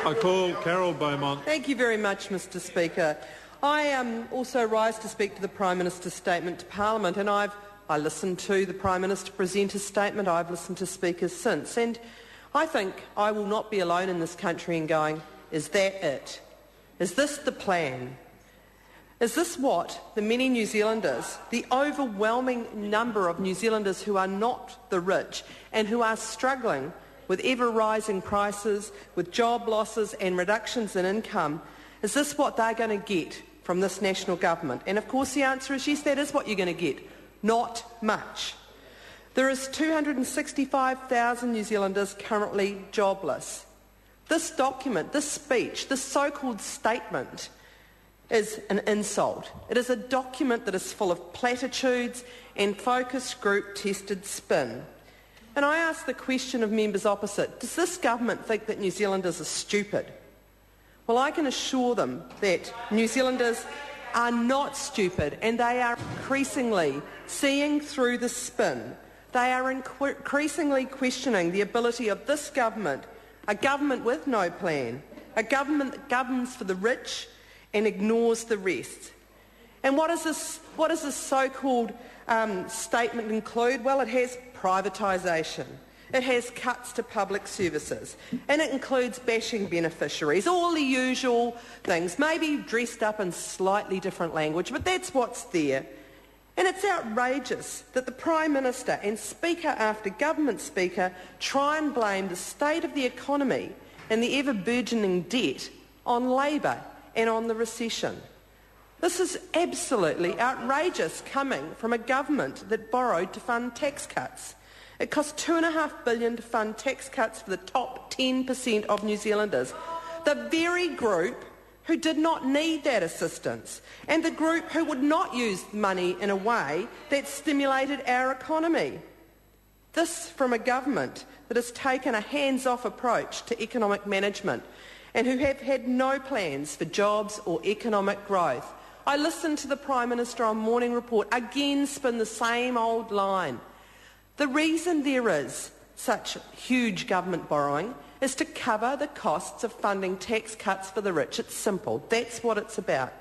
I call Carol Beaumont. Thank you very much, Mr Speaker. I also rise to speak to the Prime Minister's statement to Parliament, and I listened to the Prime Minister present his statement. I've listened to speakers since, and I think I will not be alone in this country in going, is that it? Is this the plan? Is this what the many New Zealanders, the overwhelming number of New Zealanders who are not the rich and who are struggling with ever-rising prices, with job losses and reductions in income, is this what they're going to get from this national government? And of course the answer is yes, that is what you're going to get. Not much. There is 265,000 New Zealanders currently jobless. This document, this speech, this so-called statement is an insult. It is a document that is full of platitudes and focus group tested spin. And I ask the question of members opposite, does this government think that New Zealanders are stupid? Well, I can assure them that New Zealanders are not stupid, and they are increasingly seeing through the spin. They are increasingly questioning the ability of this government, a government with no plan, a government that governs for the rich and ignores the rest. And what does this so-called statement include? Well, it has privatisation, it has cuts to public services, and it includes bashing beneficiaries, all the usual things, maybe dressed up in slightly different language, but that's what's there. And it's outrageous that the Prime Minister and Speaker after Government Speaker try and blame the state of the economy and the ever-burgeoning debt on Labour and on the recession. This is absolutely outrageous coming from a government that borrowed to fund tax cuts. It cost $2.5 billion to fund tax cuts for the top 10% of New Zealanders, the very group who did not need that assistance, and the group who would not use money in a way that stimulated our economy. This from a government that has taken a hands-off approach to economic management and who have had no plans for jobs or economic growth. I listened to the Prime Minister on Morning Report again spin the same old line. The reason there is such huge government borrowing is to cover the costs of funding tax cuts for the rich. It's simple. That's what it's about.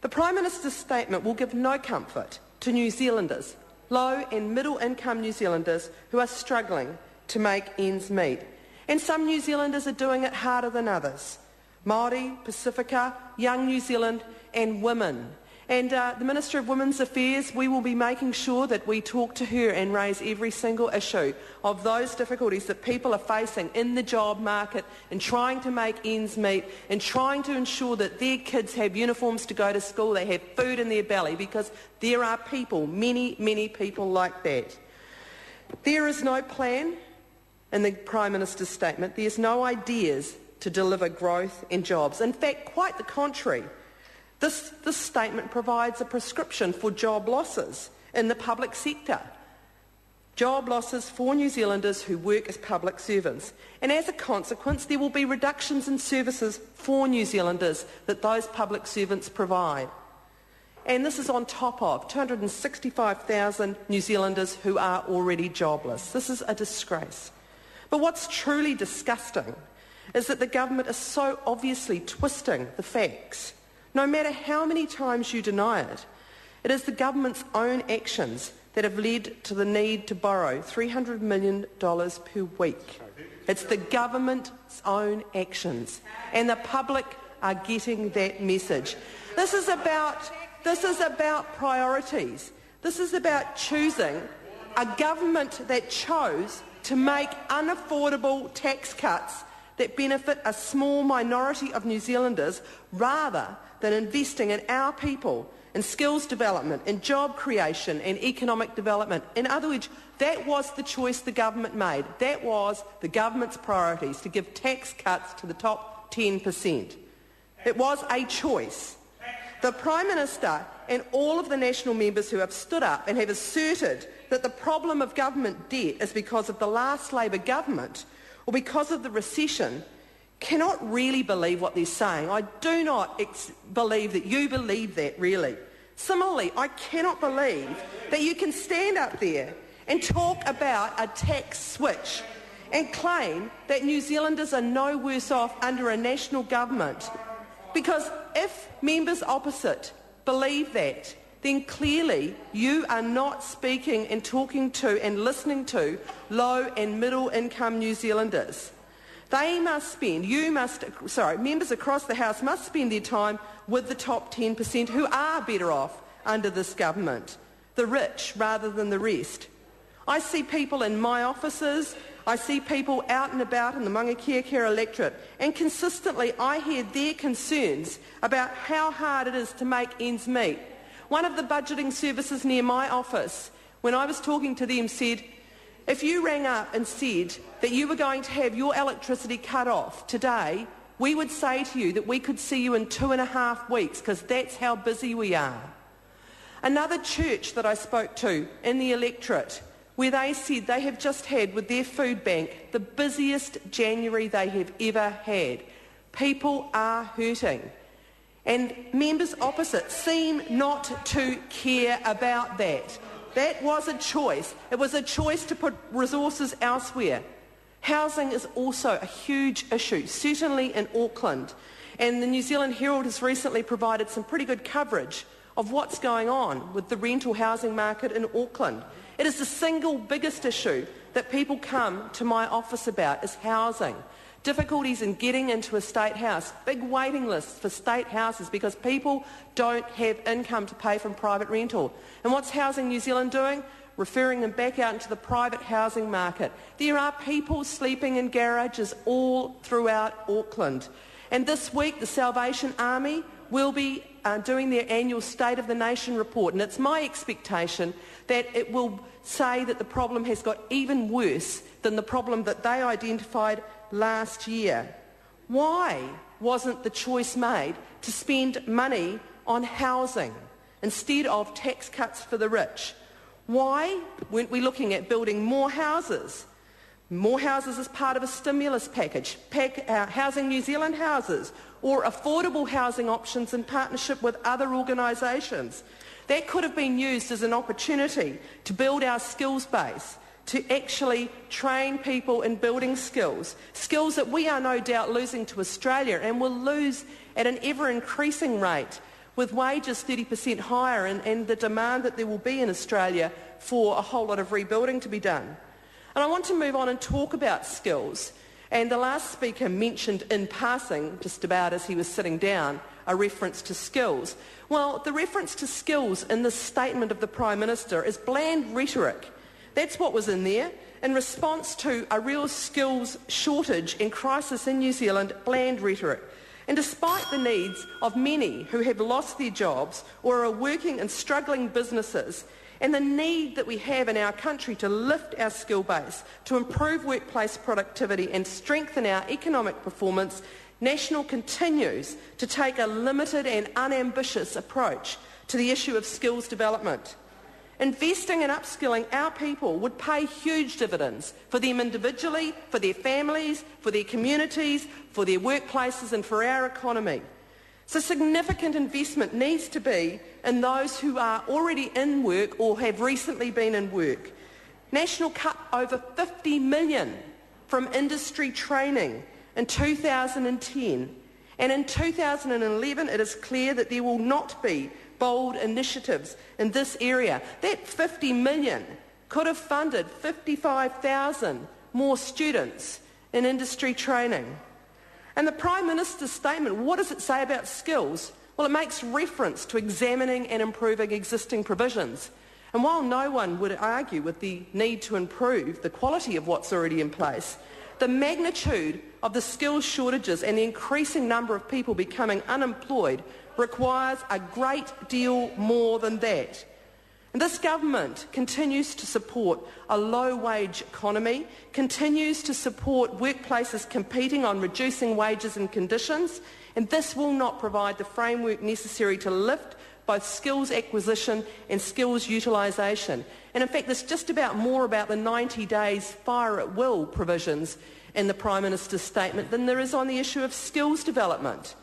The Prime Minister's statement will give no comfort to New Zealanders, low and middle income New Zealanders who are struggling to make ends meet. And some New Zealanders are doing it harder than others. Māori, Pacifica, Young New Zealand and women. And the Minister of Women's Affairs, we will be making sure that we talk to her and raise every single issue of those difficulties that people are facing in the job market and trying to make ends meet and trying to ensure that their kids have uniforms to go to school, they have food in their belly, because there are people, many, many people like that. There is no plan in the Prime Minister's statement. There's no ideas to deliver growth and jobs. In fact, quite the contrary. This statement provides a prescription for job losses in the public sector. Job losses for New Zealanders who work as public servants. And as a consequence, there will be reductions in services for New Zealanders that those public servants provide. And this is on top of 265,000 New Zealanders who are already jobless. This is a disgrace. But what's truly disgusting is that the government is so obviously twisting the facts. No matter how many times you deny it, it is the government's own actions that have led to the need to borrow $300 million per week. It's the government's own actions, and the public are getting that message. This is about priorities. This is about choosing a government that chose to make unaffordable tax cuts that benefit a small minority of New Zealanders rather than investing in our people, in skills development, in job creation and economic development. In other words, that was the choice the government made. That was the government's priorities, to give tax cuts to the top 10%. It was a choice. The Prime Minister and all of the national members who have stood up and have asserted that the problem of government debt is because of the last Labor government or because of the recession cannot really believe what they're saying. I do not believe that you believe that, really. Similarly, I cannot believe that you can stand up there and talk about a tax switch and claim that New Zealanders are no worse off under a national government. Because if members opposite believe that, then clearly you are not speaking and talking to and listening to low and middle income New Zealanders. Members across the House must spend their time with the top 10% who are better off under this government, the rich rather than the rest. I see people in my offices, I see people out and about in the Maungakieakea electorate, and consistently I hear their concerns about how hard it is to make ends meet. One of the budgeting services near my office, when I was talking to them, said, if you rang up and said that you were going to have your electricity cut off today, we would say to you that we could see you in 2.5 weeks because that's how busy we are. Another church that I spoke to in the electorate, where they said they have just had with their food bank the busiest January they have ever had. People are hurting. And members opposite seem not to care about that. That was a choice. It was a choice to put resources elsewhere. Housing is also a huge issue, certainly in Auckland. And the New Zealand Herald has recently provided some pretty good coverage of what's going on with the rental housing market in Auckland. It is the single biggest issue that people come to my office about is housing. Difficulties in getting into a state house, big waiting lists for state houses because people don't have income to pay from private rental. And what's Housing New Zealand doing? Referring them back out into the private housing market. There are people sleeping in garages all throughout Auckland. And this week the Salvation Army will be doing their annual State of the Nation report, and it's my expectation that it will say that the problem has got even worse than the problem that they identified last year. Why wasn't the choice made to spend money on housing instead of tax cuts for the rich? Why weren't we looking at building more houses? More houses as part of a stimulus package, Housing New Zealand houses, or affordable housing options in partnership with other organisations. That could have been used as an opportunity to build our skills base, to actually train people in building skills, skills that we are no doubt losing to Australia and will lose at an ever-increasing rate with wages 30% higher and the demand that there will be in Australia for a whole lot of rebuilding to be done. And I want to move on and talk about skills. And the last speaker mentioned in passing, just about as he was sitting down, a reference to skills. Well, the reference to skills in this statement of the Prime Minister is bland rhetoric. That's what was in there. In response to a real skills shortage and crisis in New Zealand, bland rhetoric. And despite the needs of many who have lost their jobs or are working in struggling businesses, and the need that we have in our country to lift our skill base, to improve workplace productivity and strengthen our economic performance, National continues to take a limited and unambitious approach to the issue of skills development. Investing in upskilling our people would pay huge dividends for them individually, for their families, for their communities, for their workplaces and for our economy. So significant investment needs to be in those who are already in work or have recently been in work. National cut over $50 million from industry training in 2010. And in 2011 it is clear that there will not be bold initiatives in this area. That $50 million could have funded 55,000 more students in industry training. And the Prime Minister's statement, what does it say about skills? Well, it makes reference to examining and improving existing provisions. And while no one would argue with the need to improve the quality of what's already in place, the magnitude of the skills shortages and the increasing number of people becoming unemployed requires a great deal more than that. And this government continues to support a low-wage economy, continues to support workplaces competing on reducing wages and conditions, and this will not provide the framework necessary to lift both skills acquisition and skills utilisation. And in fact, there's just about more about the 90 days fire at will provisions in the Prime Minister's statement than there is on the issue of skills development.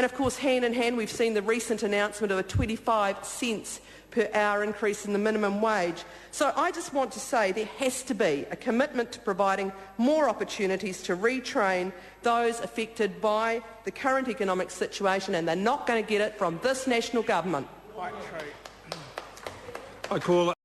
And of course, hand in hand, we've seen the recent announcement of a 25 cents per hour increase in the minimum wage. So I just want to say there has to be a commitment to providing more opportunities to retrain those affected by the current economic situation, and they're not going to get it from this national government. I call